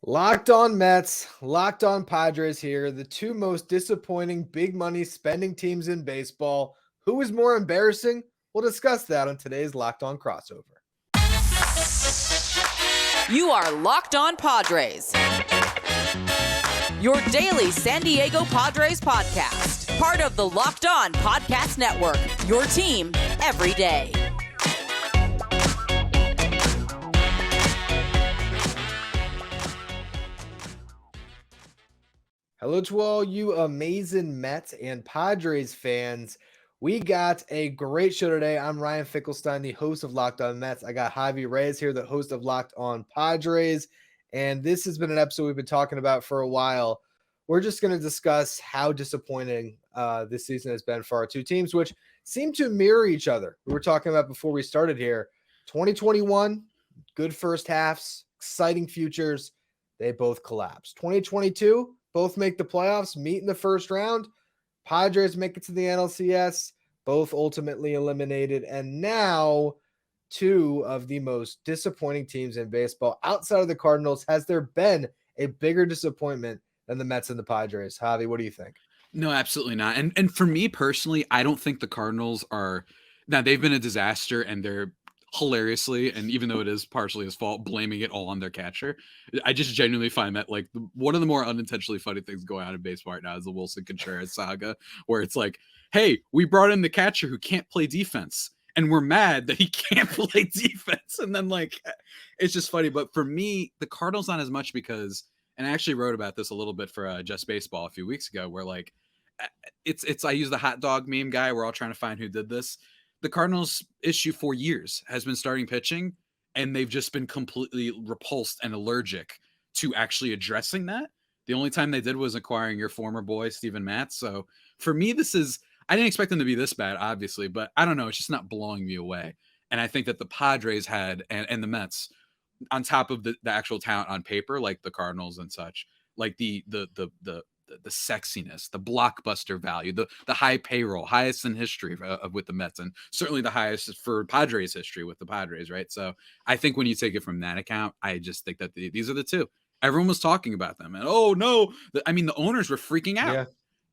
Locked on Mets, locked on Padres here, the two most disappointing big money spending teams in baseball. Who is more embarrassing? We'll discuss that on today's Locked On Crossover. You are Locked On Padres, your daily San Diego Padres podcast, part of the Locked On Podcast Network, your team every day. Hello to all you amazing Mets and Padres fans. We got a great show today. I'm Ryan Finkelstein, the host of Locked On Mets. I got Javier here, the host of Locked On Padres. And this has been an episode we've been talking about for a while. We're just going to discuss how disappointing this season has been for our two teams, which seem to mirror each other. We were talking about before we started here. 2021, good first halves, exciting futures. They both collapsed. 2022, both make the playoffs, meet in the first round. Padres make it to the NLCS, both ultimately eliminated. And now, two of the most disappointing teams in baseball outside of the Cardinals. Has there been a bigger disappointment than the Mets and the Padres? Javi, what do you think? No, absolutely not. And for me personally, I don't think the Cardinals are now they've been a disaster and they're hilariously, and even though it is partially his fault, blaming it all on their catcher. I just genuinely find that like one of the more unintentionally funny things going on in baseball right now is the Wilson Contreras saga, where it's like, hey, we brought in the catcher who can't play defense, and we're mad that he can't play defense. And then like it's just funny. But for me, the Cardinals not as much because, and I actually wrote about this a little bit for Just Baseball a few weeks ago, where like it's I use the hot dog meme guy. We're all trying to find who did this. The Cardinals' issue for years has been starting pitching, and they've just been completely repulsed and allergic to actually addressing that. The only time they did was acquiring your former boy, Steven Matz. So for me, I didn't expect them to be this bad, obviously, but I don't know. It's just not blowing me away. And I think that the Padres had, and the Mets, on top of the actual talent on paper, like the Cardinals and such, like the sexiness, the blockbuster value, the high payroll, highest in history with the Mets, and certainly the highest for Padres history with the Padres, right? So I think when you take it from that account, I just think that these are the two. Everyone was talking about them, and oh no, I mean the owners were freaking out. Yeah.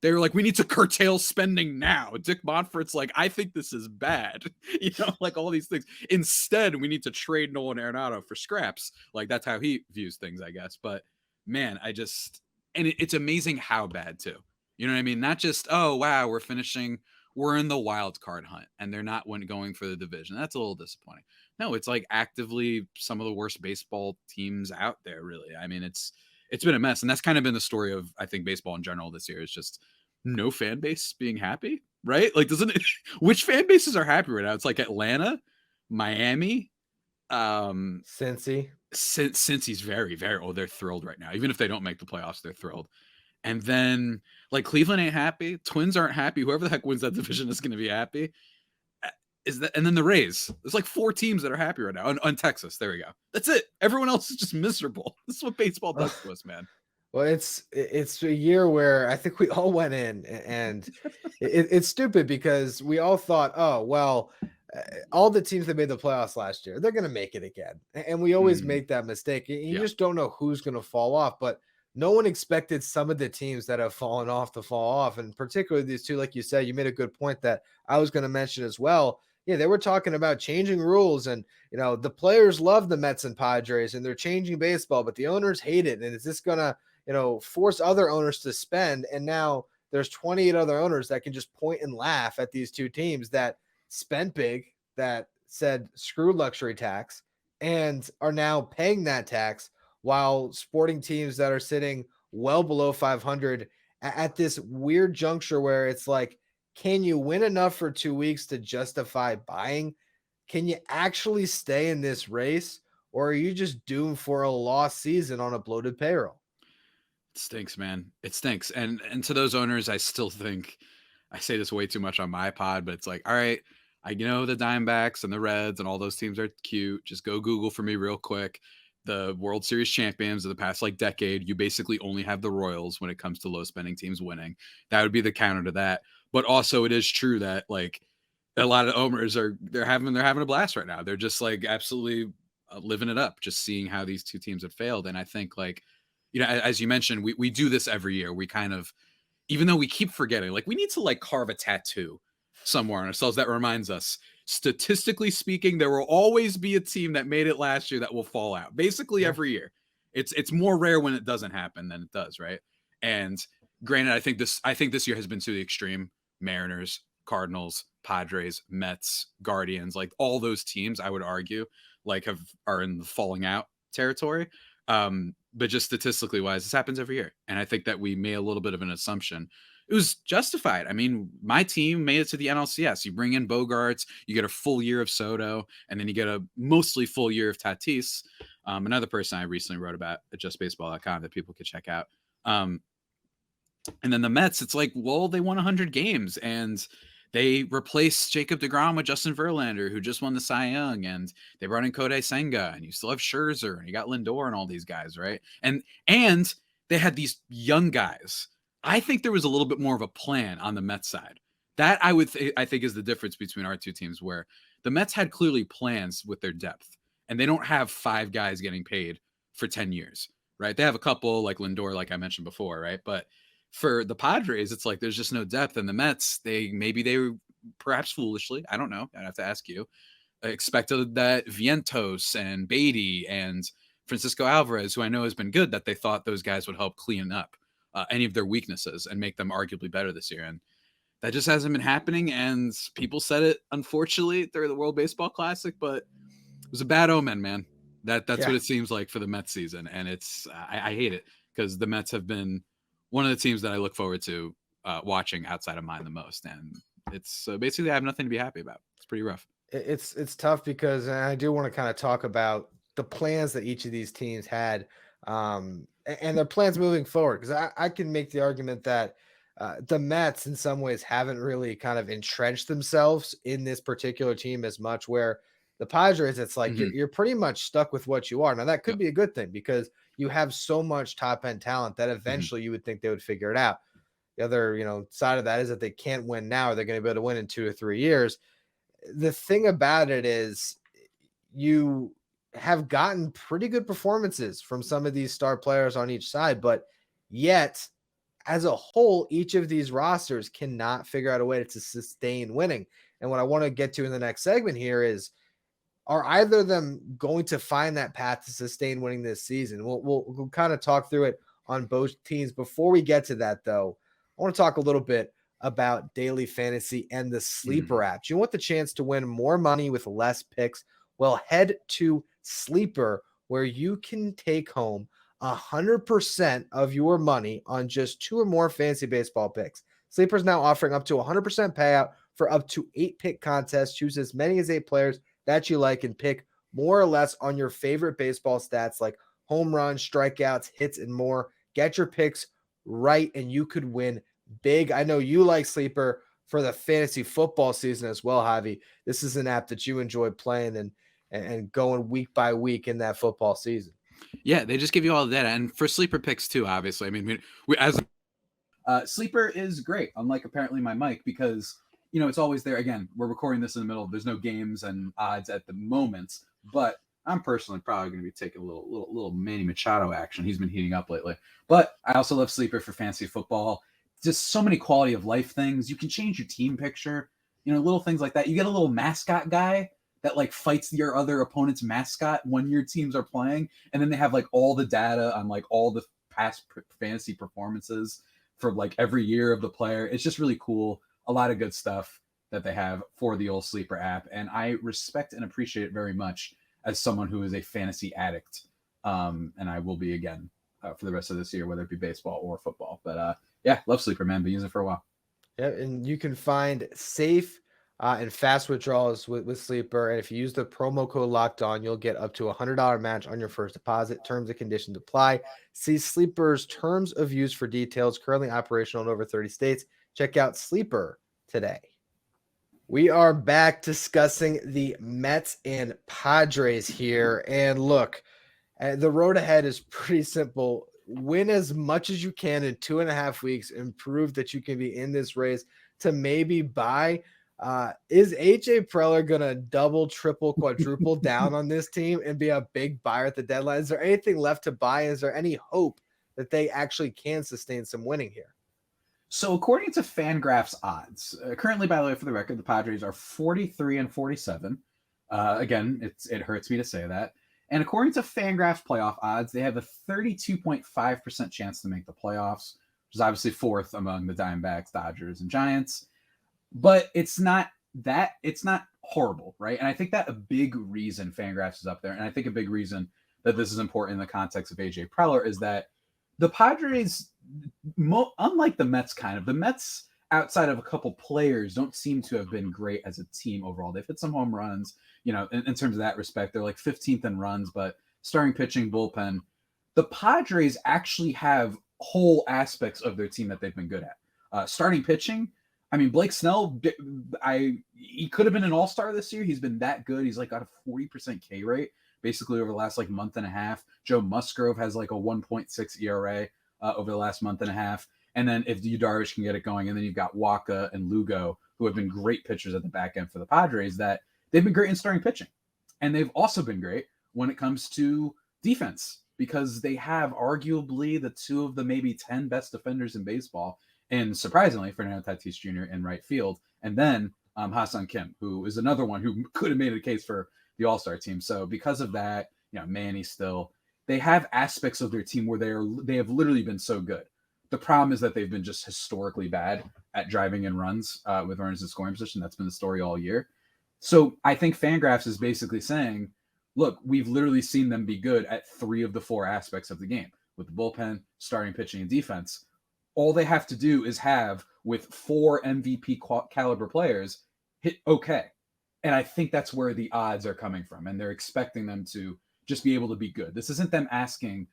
They were like, we need to curtail spending now. Dick Monfort's like, I think this is bad. Like all these things. Instead, we need to trade Nolan Arenado for scraps. Like that's how he views things, I guess. But man, and it's amazing how bad too. You know what I mean? Not just, oh, wow, we're in the wild card hunt and they're not going for the division. That's a little disappointing. No, it's like actively some of the worst baseball teams out there, really. I mean, it's been a mess. And that's kind of been the story of, I think, baseball in general this year is just no fan base being happy, right? Like, which fan bases are happy right now? It's like Atlanta, Miami, Cincy. Cincy's very, very, they're thrilled right now. Even if they don't make the playoffs, they're thrilled. And then like Cleveland ain't happy. Twins aren't happy. Whoever the heck wins that division is going to be happy. And then the Rays. There's like 4 teams that are happy right now. On Texas. There we go. That's it. Everyone else is just miserable. This is what baseball does to us, man. Well, it's a year where I think we all went in and it's stupid because we all thought, oh, well, all the teams that made the playoffs last year, they're going to make it again. And we always make that mistake. You just don't know who's going to fall off. But no one expected some of the teams that have fallen off to fall off. And particularly these two, like you said, you made a good point that I was going to mention as well. Yeah, they were talking about changing rules and, the players love the Mets and Padres and they're changing baseball, but the owners hate it. And is this going to, force other owners to spend? And now there's 28 other owners that can just point and laugh at these two teams that spent big, that said screw luxury tax, and are now paying that tax while sporting teams that are sitting well below 500 at this weird juncture where it's like, can you win enough for 2 weeks to justify buying? Can you actually stay in this race, or are you just doomed for a lost season on a bloated payroll? It stinks, man. It stinks. And to those owners, I still think I say this way too much on my pod, but it's like, all right, I know the Diamondbacks and the Reds and all those teams are cute. Just go Google for me real quick. The World Series champions of the past like decade, you basically only have the Royals when it comes to low spending teams winning. That would be the counter to that. But also it is true that like a lot of owners they're having a blast right now. They're just like absolutely living it up, just seeing how these two teams have failed. And I think like as you mentioned, we do this every year. We kind of, even though we keep forgetting, like we need to like carve a tattoo somewhere on ourselves that reminds us, statistically speaking, there will always be a team that made it last year that will fall out basically every year. It's more rare when it doesn't happen than it does, right? And granted, I think this year has been to the extreme. Mariners, Cardinals, Padres, Mets, Guardians, like all those teams, I would argue, like are in the falling out territory. But just statistically wise, this happens every year. And I think that we made a little bit of an assumption. It was justified. I mean, my team made it to the NLCS. You bring in Bogarts, you get a full year of Soto, and then you get a mostly full year of Tatis. Another person I recently wrote about at justbaseball.com that people could check out. And then the Mets, it's like, well, they won 100 games and they replaced Jacob deGrom with Justin Verlander, who just won the Cy Young, and they brought in Kodai Senga, and you still have Scherzer, and you got Lindor and all these guys, right? And they had these young guys. I think there was a little bit more of a plan on the Mets side. That I think is the difference between our two teams, where the Mets had clearly plans with their depth, and they don't have 5 guys getting paid for 10 years, right? They have a couple like Lindor, like I mentioned before, right? But for the Padres, it's like there's just no depth. And the Mets, they perhaps foolishly, I don't know, I'd have to ask you, expected that Vientos and Beatty and Francisco Alvarez, who I know has been good, that they thought those guys would help clean up any of their weaknesses and make them arguably better this year. And that just hasn't been happening. And people said it, unfortunately, during the World Baseball Classic, but it was a bad omen, man. That's what it seems like for the Mets season. And it's, I hate it, because the Mets have been one of the teams that I look forward to watching outside of mine the most. And it's basically, I have nothing to be happy about. It's pretty rough. It's tough because, and I do want to kind of talk about the plans that each of these teams had and their plans moving forward. Because I can make the argument that the Mets in some ways haven't really kind of entrenched themselves in this particular team as much, where the Padres, it's like you're pretty much stuck with what you are. Now, that could be a good thing because you have so much top end talent that eventually you would think they would figure it out. The other, side of that is that they can't win now, or they're going to be able to win in 2 or 3 years. The thing about it is you have gotten pretty good performances from some of these star players on each side, but yet as a whole, each of these rosters cannot figure out a way to sustain winning. And what I want to get to in the next segment here is, are either of them going to find that path to sustain winning this season? We'll kind of talk through it on both teams. Before we get to that, though, I want to talk a little bit about daily fantasy and the Sleeper app. Do you want the chance to win more money with less picks? Well, head to Sleeper, where you can take home 100% of your money on just 2 or more fantasy baseball picks. Sleeper is now offering up to 100% payout for up to 8 pick contests. Choose as many as 8 players that you like and pick more or less on your favorite baseball stats like home runs, strikeouts, hits, and more. Get your picks right and you could win big. I know you like Sleeper for the fantasy football season as well, Javi. This is an app that you enjoy playing and going week by week in that football season. Yeah, they just give you all the data. And for Sleeper picks too, obviously. I mean, Sleeper is great, unlike apparently my mic, because it's always there. Again, we're recording this in the middle. There's no games and odds at the moment, but I'm personally probably going to be taking a little Manny Machado action. He's been heating up lately. But I also love Sleeper for fantasy football. Just so many quality of life things. You can change your team picture, little things like that. You get a little mascot guy that like fights your other opponent's mascot when your teams are playing. And then they have like all the data on like all the past fantasy performances for like every year of the player. It's just really cool. A lot of good stuff that they have for the old Sleeper app. And I respect and appreciate it very much as someone who is a fantasy addict. And I will be again for the rest of this year, whether it be baseball or football. But yeah, love Sleeper, man. Been using it for a while. Yeah, and you can find safe and fast withdrawals with Sleeper. And if you use the promo code Locked On, you'll get up to $100 match on your first deposit. Terms and conditions apply. See Sleeper's terms of use for details. Currently operational in over 30 states. Check out Sleeper today. We are back discussing the Mets and Padres here. And look, the road ahead is pretty simple. Win as much as you can in 2.5 weeks and prove that you can be in this race to maybe buy. Is AJ Preller going to double, triple, quadruple down on this team and be a big buyer at the deadline? Is there anything left to buy? Is there any hope that they actually can sustain some winning here? So according to Fangraphs odds, currently, by the way, for the record, the Padres are 43-47. Again, it hurts me to say that. And according to Fangraphs playoff odds, they have a 32.5% chance to make the playoffs, which is obviously fourth among the Diamondbacks, Dodgers, and Giants. But it's not horrible, right? And I think that a big reason Fangraphs is up there, and I think a big reason that this is important in the context of AJ Preller is that the Padres, unlike the Mets, the Mets outside of a couple players don't seem to have been great as a team overall. They've hit some home runs, in terms of that respect. They're like 15th in runs, but starting pitching, bullpen. The Padres actually have whole aspects of their team that they've been good at. Starting pitching, I mean, Blake Snell, he could have been an all-star this year. He's been that good. He's like got a 40% K rate basically over the last like month and a half. Joe Musgrove has like a 1.6 ERA over the last month and a half. And then if Yu Darvish can get it going, and then you've got Waka and Lugo, who have been great pitchers at the back end for the Padres, that they've been great in starting pitching. And they've also been great when it comes to defense, because they have arguably the two of the maybe 10 best defenders in baseball. And surprisingly, Fernando Tatis Jr. in right field. And then Ha-Seong Kim, who is another one who could have made a case for the All-Star team. So because of that, Manny still, they have aspects of their team where they have literally been so good. The problem is that they've been just historically bad at driving in runs with runners in scoring position. That's been the story all year. So I think Fangraphs is basically saying, look, we've literally seen them be good at 3 of the 4 aspects of the game, with the bullpen, starting pitching, and defense. All they have to do is have, with 4 MVP caliber players, hit okay. And I think that's where the odds are coming from. And they're expecting them to just be able to be good. This isn't them asking,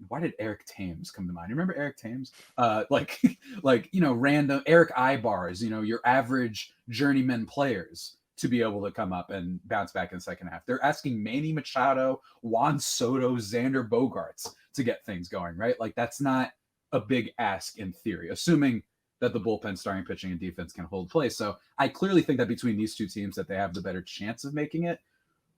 why did Eric Thames come to mind? You remember Eric Thames? Random Eric Ibars, your average journeyman players to be able to come up and bounce back in the second half. They're asking Manny Machado, Juan Soto, Xander Bogaerts to get things going, right? Like, that's not a big ask in theory, assuming that the bullpen, starting pitching, and defense can hold play. So I clearly think that between these two teams that they have the better chance of making it,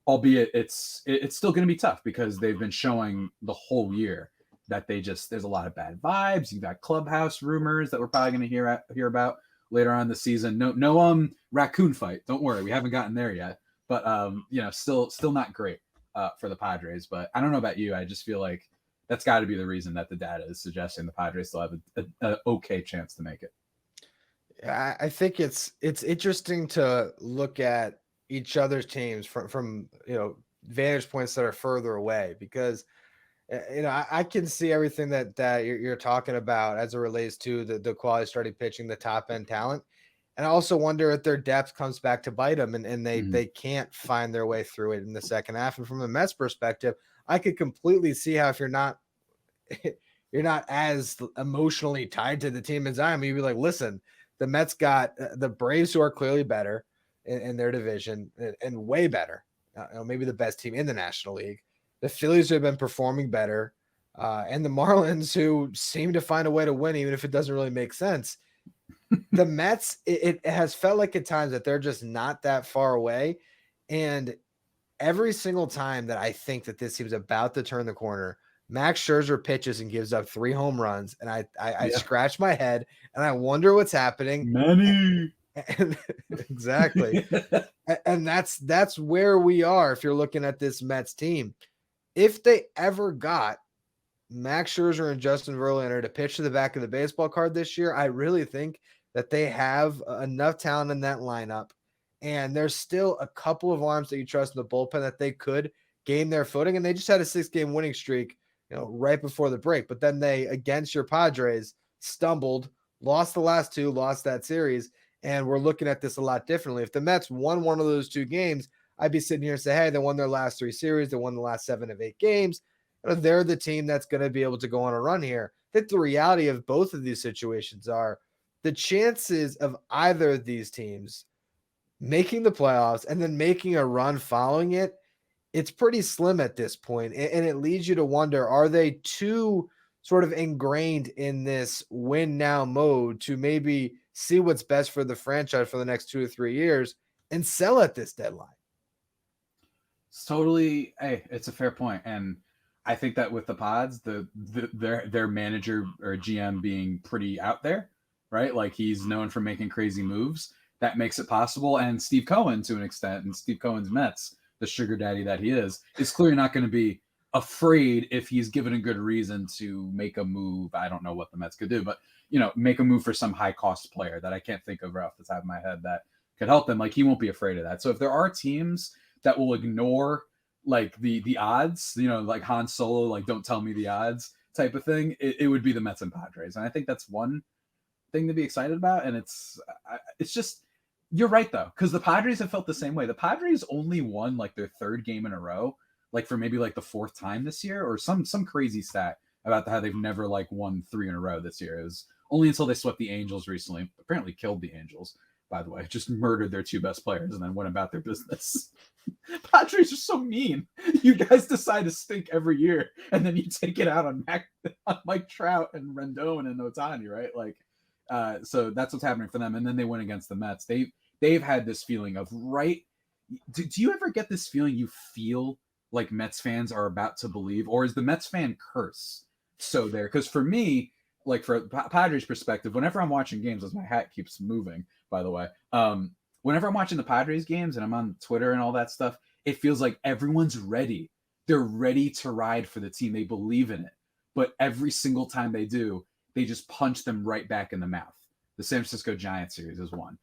albeit it's still going to be tough because they've been showing the whole year that there's a lot of bad vibes. You've got clubhouse rumors that we're probably going to hear about later on in the season. No raccoon fight. Don't worry. We haven't gotten there yet, but still not great for the Padres. But I don't know about you. I just feel like that's got to be the reason that the data is suggesting the Padres still have an okay chance to make it. I think it's interesting to look at each other's teams from vantage points that are further away, because I can see everything that you're talking about as it relates to the quality starting pitching, the top end talent. And I also wonder if their depth comes back to bite them and they can't find their way through it in the second half. And from a Mets perspective, I could completely see how if you're not as emotionally tied to the team as I am, you'd be like, listen, the Mets got the Braves, who are clearly better in their division and way better, maybe the best team in the National League. The Phillies, who have been performing better, and the Marlins, who seem to find a way to win, even if it doesn't really make sense. The Mets, it has felt like at times that they're just not that far away. And every single time that I think that this team's about to turn the corner, Max Scherzer pitches and gives up 3 home runs. And I scratch my head and I wonder what's happening. Manny. Exactly. And that's where we are. If you're looking at this Mets team, if they ever got Max Scherzer and Justin Verlander to pitch to the back of the baseball card this year, I really think that they have enough talent in that lineup. And there's still a couple of arms that you trust in the bullpen that they could gain their footing. And they just had a 6-game winning streak, right before the break. But then they, against your Padres, stumbled, lost the last 2, lost that series. And we're looking at this a lot differently. If the Mets won one of those 2 games, I'd be sitting here and say, hey, they won their last 3 series. They won the last 7 of 8 games. They're the team that's going to be able to go on a run here. I think the reality of both of these situations are the chances of either of these teams making the playoffs and then making a run following it, it's pretty slim at this point. And it leads you to wonder, are they too sort of ingrained in this win now mode to maybe see what's best for the franchise for the next 2 or 3 years and sell at this deadline? Totally. Hey, it's a fair point. And I think that with the Pods, their manager or GM being pretty out there, right? Like he's known for making crazy moves. That makes it possible. And Steve Cohen, to an extent, and Steve Cohen's Mets, the sugar daddy that he is clearly not going to be afraid if he's given a good reason to make a move. I don't know what the Mets could do, but make a move for some high cost player that I can't think of right off the top of my head that could help them. Like he won't be afraid of that. So if there are teams that will ignore like the odds, like Han Solo, like don't tell me the odds type of thing, it would be the Mets and Padres. And I think that's one thing to be excited about. And it's just, you're right though, because the Padres have felt the same way. The Padres only won like their third game in a row, like for maybe like the fourth time this year, or some crazy stat about how they've never like won 3 in a row this year. It was only until they swept the Angels recently, apparently killed the Angels, by the way, just murdered their 2 best players and then went about their business. Padres are so mean. You guys decide to stink every year, and then you take it out on Mike Trout and Rendon and Ohtani, right? Like, so that's what's happening for them. And then they win against the Mets. They've had this feeling of Do you ever get this feeling you feel like Mets fans are about to believe, or is the Mets fan curse so there? Because for me, like for Padres perspective, whenever I'm watching games, as my hat keeps moving, by the way, whenever I'm watching the Padres games and I'm on Twitter and all that stuff, it feels like everyone's ready. They're ready to ride for the team. They believe in it. But every single time they do, they just punch them right back in the mouth. The San Francisco Giants series is one.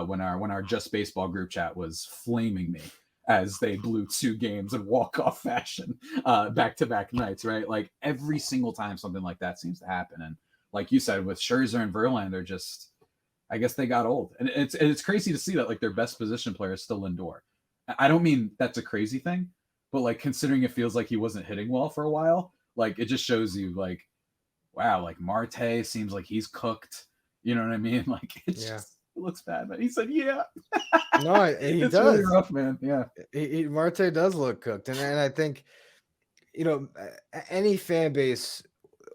When our Just Baseball group chat was flaming me as they blew 2 games in walk-off fashion back-to-back nights, right? Like every single time something like that seems to happen. And like you said, with Scherzer and Verlander, just, I guess they got old. And it's crazy to see that like their best position player is still Lindor. I don't mean that's a crazy thing, but like considering it feels like he wasn't hitting well for a while, like it just shows you like, wow, like Marte seems like he's cooked. You know what I mean? Like it's just, it looks bad, but he said, yeah. No, he it's does. Really rough, man. Yeah. Marte does look cooked. And I think, any fan base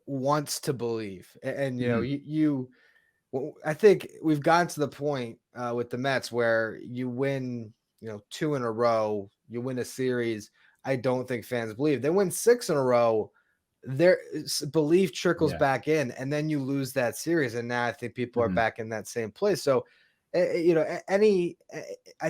wants to believe. And I think we've gotten to the point with the Mets where you win, 2 in a row, you win a series. I don't think fans believe. They win 6 in a row. Their belief trickles back in, and then you lose that series. And now I think people are back in that same place. So, I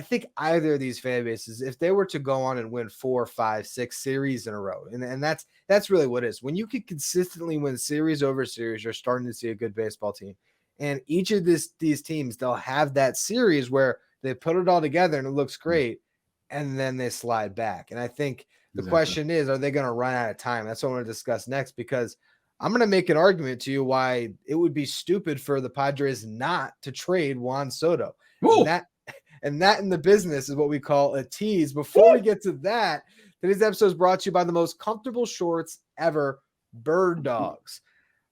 think either of these fan bases, if they were to go on and win 4, 5, 6 series in a row, and that's really what it is. When you can consistently win series over series, you're starting to see a good baseball team. And each of these teams, they'll have that series where they put it all together and it looks great, and then they slide back. And I think the question is, are they going to run out of time? That's what I want to discuss next, because I'm going to make an and to you why it would be stupid for the Padres not to trade Juan Soto. And that in the business is what we call a tease. Before we get to that, today's episode is brought to you by the most comfortable shorts ever, Bird Dogs.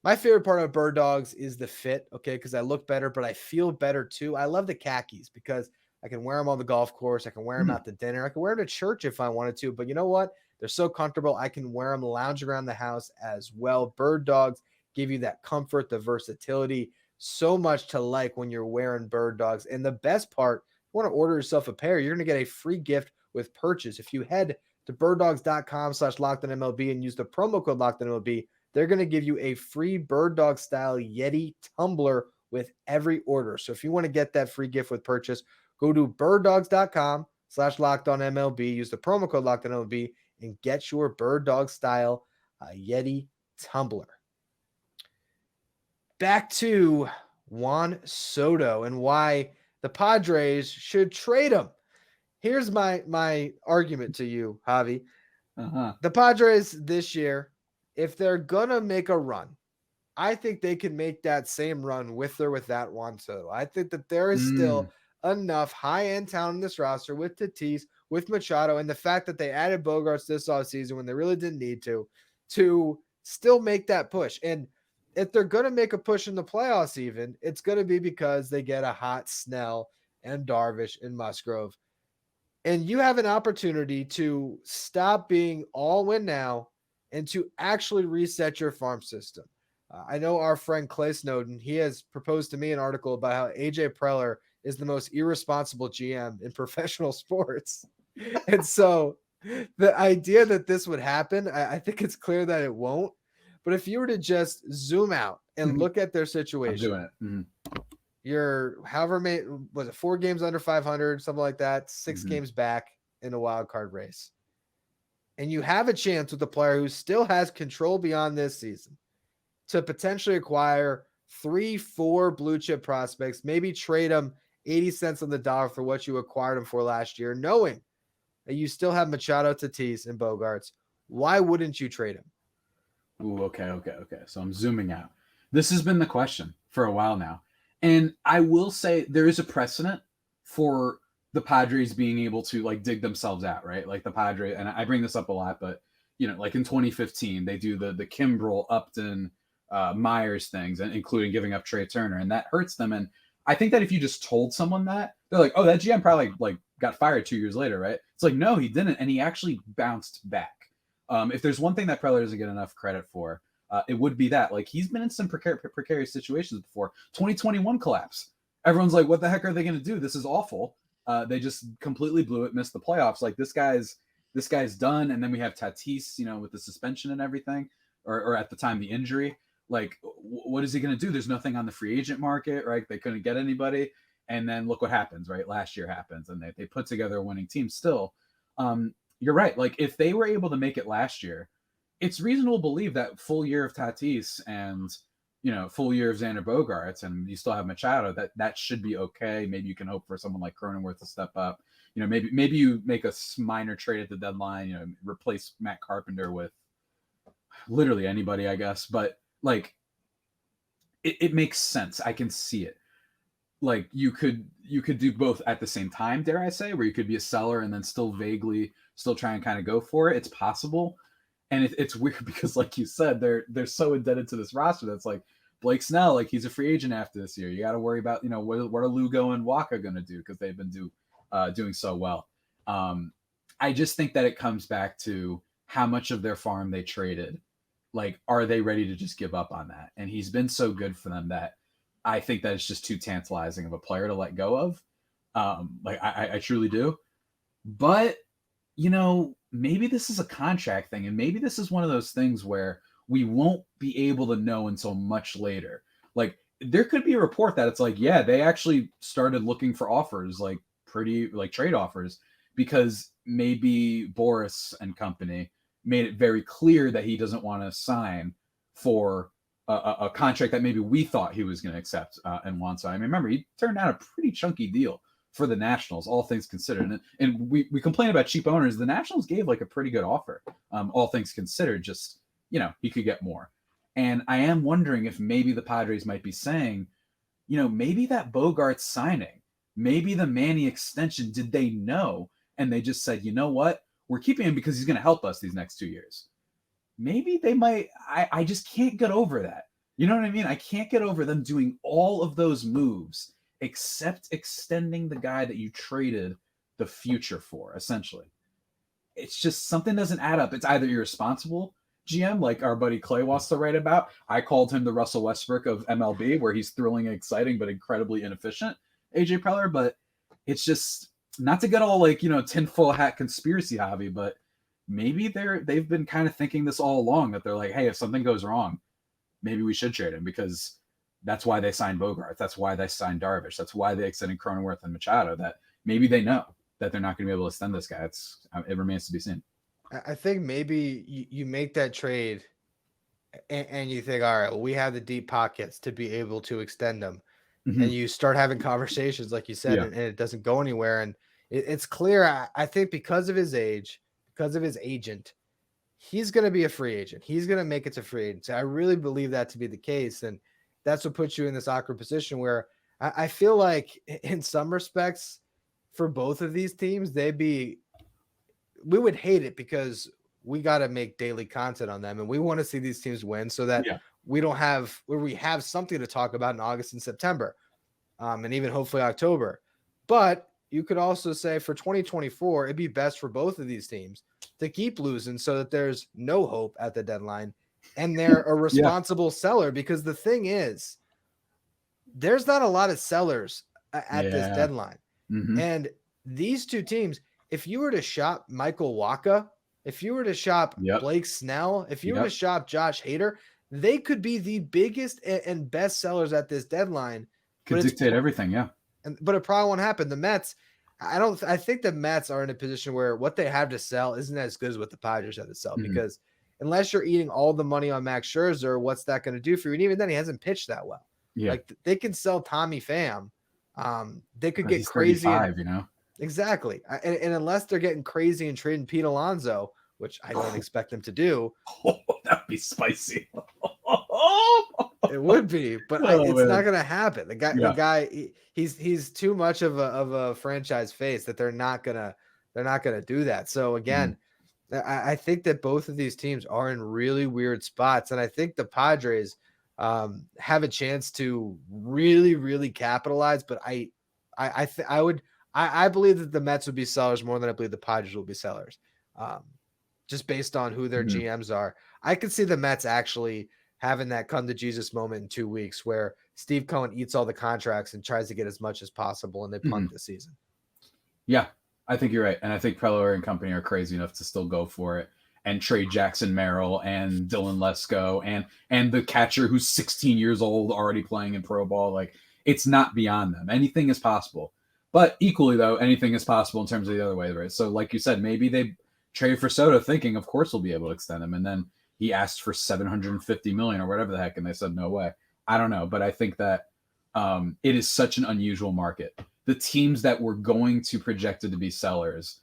My favorite part of Bird Dogs is the fit, okay, because I look better, but I feel better too. I love the khakis because I can wear them on the golf course. I can wear them out to dinner. I can wear them to church if I wanted to. But you know what? They're so comfortable. I can wear them lounge around the house as well. Bird Dogs give you that comfort, the versatility, so much to like when you're wearing Bird Dogs. And the best part, you want to order yourself a pair, you're going to get a free gift with purchase. If you head to birddogs.com/LockedOnMLB and use the promo code LockedOnMLB, they're going to give you a free Bird Dog style Yeti tumbler with every order. So if you want to get that free gift with purchase, go to birddogs.com/LockedOnMLB, use the promo code LockedOnMLB, and get your Bird Dog style Yeti tumbler. Back to Juan Soto and why the Padres should trade him. Here's my argument to you, Javi. The Padres this year, if they're going to make a run, I think they can make that same run with or without Juan Soto. I think that there is still enough high-end talent in this roster with Tatis, with Machado, and the fact that they added Bogarts this offseason when they really didn't need to still make that push. And if they're going to make a push in the playoffs even, it's going to be because they get a hot Snell and Darvish and Musgrove. And you have an opportunity to stop being all win now and to actually reset your farm system. I know our friend Clay Snowden, he has proposed to me an article about how AJ Preller is the most irresponsible GM in professional sports. And so The idea that this would happen, I think it's clear that it won't. But if you were to just zoom out and look at their I'm situation, doing it. Mhm. you're however many, was it 4 games under 500, something like that, 6 Mhm. games back in the wild card race. And you have a chance with a player who still has control beyond this season to potentially acquire 3-4 blue chip prospects, maybe trade them 80 cents on the dollar for what you acquired them for last year, knowing that you still have Machado, Tatis, and Bogarts. Why wouldn't you trade him? Ooh, okay. So I'm zooming out. This has been the question for a while now. And I will say there is a precedent for the Padres being able to like dig themselves out, right? Like the Padres, and I bring this up a lot, but like in 2015, they do the Kimbrel, Upton, Myers things, and including giving up Trey Turner, and that hurts them. And I think that if you just told someone that, they're like, oh, that GM probably like got fired 2 years later, right? It's like, no, he didn't, and he actually bounced back. If there's one thing that Preller doesn't get enough credit for, it would be that. Like, he's been in some precarious situations before. 2021 collapse. Everyone's like, what the heck are they going to do? This is awful. They just completely blew it, missed the playoffs. Like, this guy's done. And then we have Tatis, with the suspension and everything, or at the time, the injury. Like, what is he going to do? There's nothing on the free agent market, right? They couldn't get anybody. And then look what happens, right? Last year happens, and they put together a winning team still. You're right. Like, if they were able to make it last year, it's reasonable to believe that full year of Tatis and, full year of Xander Bogaerts, and you still have Machado, that should be okay. Maybe you can hope for someone like Cronenworth to step up. Maybe you make a minor trade at the deadline, replace Matt Carpenter with literally anybody, I guess. But, like, it makes sense. I can see it. Like, you could do both at the same time, dare I say, where you could be a seller and then still try and kind of go for it. It's possible. And it's weird because, like you said, they're so indebted to this roster that's like Blake Snell, like, he's a free agent after this year. You got to worry about, what are Lugo and Waka going to do, because they've been doing so well. I just think that it comes back to how much of their farm they traded. Like, are they ready to just give up on that? And he's been so good for them that I think that it's just too tantalizing of a player to let go of. I truly do. But, maybe this is a contract thing, and maybe this is one of those things where we won't be able to know until much later. Like, there could be a report that it's like, yeah, they actually started looking for offers, like pretty like trade offers, because maybe Boris and company made it very clear that he doesn't want to sign for a contract that maybe we thought he was going to accept and want. So, I mean, remember, he turned down a pretty chunky deal for the Nationals, all things considered. And we complain about cheap owners. The Nationals gave like a pretty good offer, all things considered. Just, he could get more. And I am wondering if maybe the Padres might be saying, maybe that Bogaerts signing, maybe the Manny extension, did they know? And they just said, you know what? We're keeping him because he's going to help us these next 2 years. Maybe they might. I just can't get over that. You know what I mean? I can't get over them doing all of those moves except extending the guy that you traded the future for, essentially. It's just something doesn't add up. It's either irresponsible GM, like our buddy Clay wants to write about. I called him the Russell Westbrook of MLB, where he's thrilling and exciting but incredibly inefficient, AJ Preller. But it's just, not to get all like, tinfoil hat conspiracy hobby, but maybe they've been kind of thinking this all along, that they're like, hey, if something goes wrong, maybe we should trade him, because that's why they signed Bogaerts. That's why they signed Darvish. That's why they extended Cronenworth and Machado, that maybe they know that they're not going to be able to extend this guy. It remains to be seen. I think maybe you make that trade and you think, all right, well, we have the deep pockets to be able to extend them. Mm-hmm. And you start having conversations, like you said, and it doesn't go anywhere. And it's clear, I think, because of his age, because of his agent, he's going to be a free agent. He's going to make it to free agency. I really believe that to be the case. And that's what puts you in this awkward position where I feel like in some respects for both of these teams, we would hate it because we got to make daily content on them. And we want to see these teams win so that we have something to talk about in August and September, and even hopefully October. But you could also say for 2024, it'd be best for both of these teams to keep losing so that there's no hope at the deadline and they're a responsible seller, because the thing is, there's not a lot of sellers at this deadline. Mm-hmm. And these two teams, if you were to shop Michael Wacha, if you were to shop Blake Snell, if you were to shop Josh Hader, they could be the biggest and best sellers at this deadline. Could dictate everything, yeah. But it probably won't happen. The Mets, I think the Mets are in a position where what they have to sell isn't as good as what the Padres have to sell, because unless you're eating all the money on Max Scherzer, what's that going to do for you? And even then, he hasn't pitched that well. Yeah. Like, they can sell Tommy Pham. They could get he's crazy. 35, you know? Exactly. And unless they're getting crazy and trading Pete Alonso, which I don't expect them to do. That'd be spicy. It would be, but it's not going to happen. The guy, he's too much of a franchise face that they're not gonna do that. So again, I think that both of these teams are in really weird spots, and I think the Padres have a chance to really, really capitalize. But I believe that the Mets would be sellers more than I believe the Padres will be sellers, just based on who their GMs are. I could see the Mets actually having that come to Jesus moment in 2 weeks where Steve Cohen eats all the contracts and tries to get as much as possible, and they punt the season. Yeah, I think you're right. And I think Preller and company are crazy enough to still go for it and trade Jackson Merrill and Dylan Lesko and the catcher who's 16 years old already playing in pro ball. Like, it's not beyond them. Anything is possible. But equally, though, anything is possible in terms of the other way, right? So like you said, maybe they trade for Soto thinking, of course, we'll be able to extend him. And then he asked for $750 million or whatever the heck, and they said no way. I don't know, but I think that it is such an unusual market. The teams that were going to projected to be sellers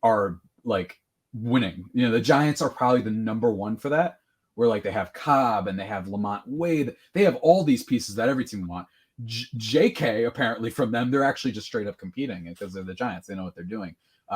are like winning. You know, the Giants are probably the number one for that, where like they have Cobb and they have Lamont Wade. They have all these pieces that every team want. JK, apparently from them, they're actually just straight up competing because they're the Giants. They know what they're doing.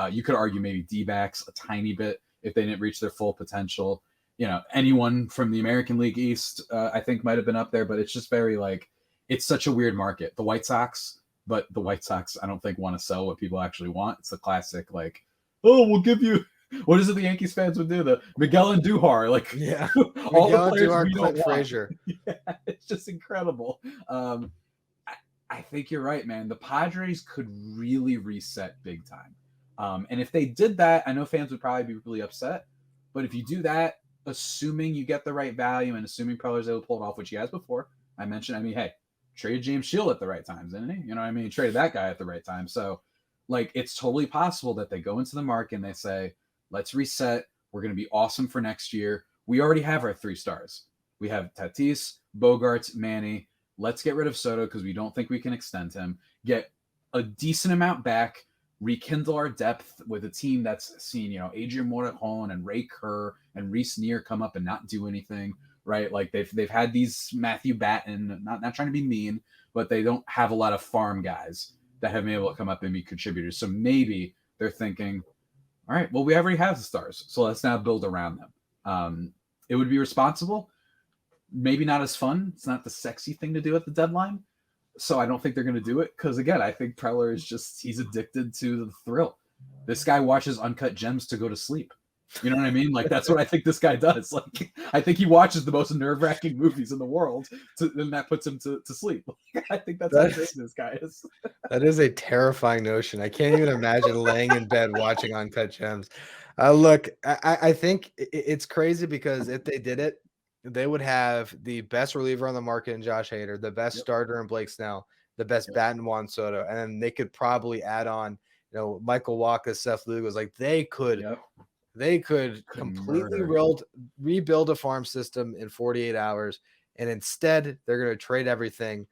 You could argue maybe D-backs a tiny bit if they didn't reach their full potential. You know, anyone from the American League East, I think might have been up there, but it's just very like, it's such a weird market. The White Sox, I don't think want to sell what people actually want. It's a classic, like, oh, we'll give you, what is it the Yankees fans would do? The Miguel and Duhar, like, yeah, all Miguel the players Duhar, we don't Clint want. Frazier. Yeah, it's just incredible. I think you're right, man. The Padres could really reset big time. And if they did that, I know fans would probably be really upset, but if you do that, assuming you get the right value and assuming Preller's able to pull it off, which he has before, hey, traded James Shield at the right times, didn't he? You know what I mean? He traded that guy at the right time. So, like, it's totally possible that they go into the market and they say, let's reset. We're going to be awesome for next year. We already have our 3 stars. We have Tatis, Bogarts, Manny. Let's get rid of Soto because we don't think we can extend him. Get a decent amount back. Rekindle our depth with a team that's seen, you know, Adrian Morejon and Ray Kerr and Reese Neer come up and not do anything, right? Like they've had these Matthew Batten, not trying to be mean, but they don't have a lot of farm guys that have been able to come up and be contributors. So maybe they're thinking, all right, well, we already have the stars, so let's now build around them. It would be responsible, maybe not as fun. It's not the sexy thing to do at the deadline. So I don't think they're going to do it because, again, I think Preller is he's addicted to the thrill. This guy watches Uncut Gems to go to sleep. You know what I mean? Like, that's what I think this guy does. Like, I think he watches the most nerve-wracking movies in the world, and that puts him to sleep. I think that's how big this guy is. That is a terrifying notion. I can't even imagine laying in bed watching Uncut Gems. Look, I think it's crazy because if they did it, they would have the best reliever on the market in Josh Hader, the best starter in Blake Snell, the best bat in Juan Soto, and then they could probably add on, you know, Michael Wacha, Seth Lugos. Like, they could completely rebuild a farm system in 48 hours, and instead they're going to trade everything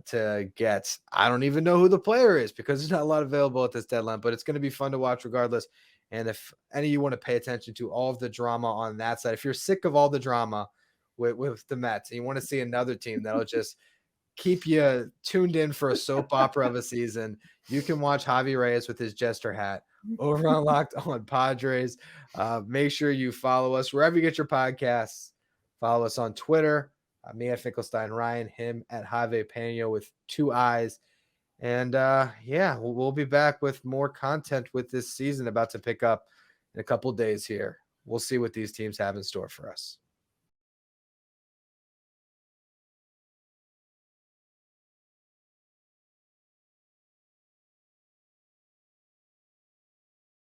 to get, I don't even know who the player is because there's not a lot available at this deadline, but it's going to be fun to watch regardless. And if any of you want to pay attention to all of the drama on that side, if you're sick of all the drama with the Mets and you want to see another team that'll just keep you tuned in for a soap opera of a season, you can watch Javier Reyes with his jester hat over on Locked On Padres. Make sure you follow us wherever you get your podcasts. Follow us on Twitter. Me at Finkelstein Ryan, him at Javier Pena with 2 eyes. And we'll be back with more content with this season about to pick up in a couple days here. We'll see what these teams have in store for us.